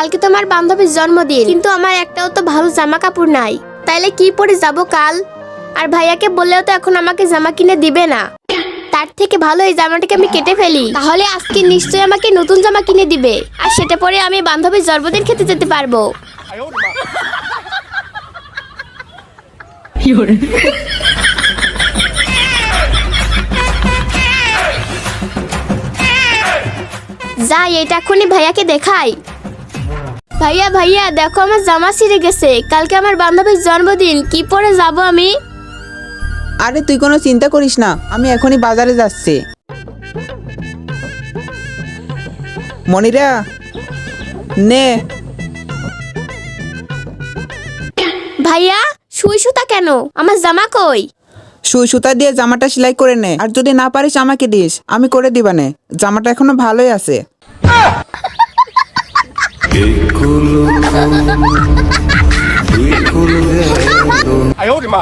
কালকে তো আমার বান্ধবীর জন্মদিন, কিন্তু আমার একটাও তো ভালো জামা কাপড় নাই। তাইলে কি পরে যাব কাল? আর ভাইয়াকে বললেও তো এখন আমাকে জামা কিনে দিবে না। তার থেকে ভালো এই জামাটাকে আমি কেটে ফেলি, তাহলে আজকে নিশ্চয়ই আমাকে নতুন জামা কিনে দিবে, আর সেটা পরে আমি বান্ধবীর জন্মদিন খেতে যেতে পারবো। যাই, এটা এখনই ভাইয়াকে দেখাই। ভাইয়া ভাইয়া দেখো, আমার জামা ছিঁড়ে গেছে, কালকে আমার বান্ধবীর জন্মদিন, কি পরে যাব আমি? আরে তুই কোনো চিন্তা করিস না, আমি এখনই বাজারে যাচ্ছি। মনিরা নে। ভাইয়া সুই সুতা কেন? আমার জামা কই? সুই সুতা দিয়ে জামাটা সেলাই করে নে, আর যদি না পারিস আমাকে দিস, আমি করে দিবানে। জামাটা এখনো ভালোই আছে।哎呦我的妈！